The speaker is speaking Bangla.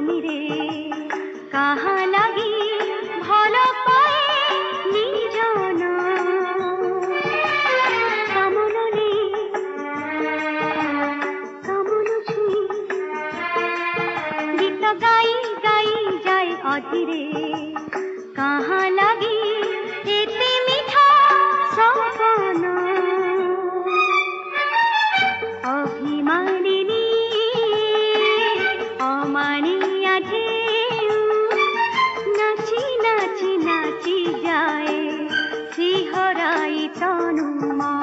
আমি রে কাহা লাগি ভাল পায়ে নিজন কামননি কামন ছুঁই গীত গাই গাই যায় অধীরে কাহা লাগি এতে মিঠা সপন অভিমানিনী অমানিয়া ঢেউ নাচি নাচি নাচি যায় শিহরাই তনু মন।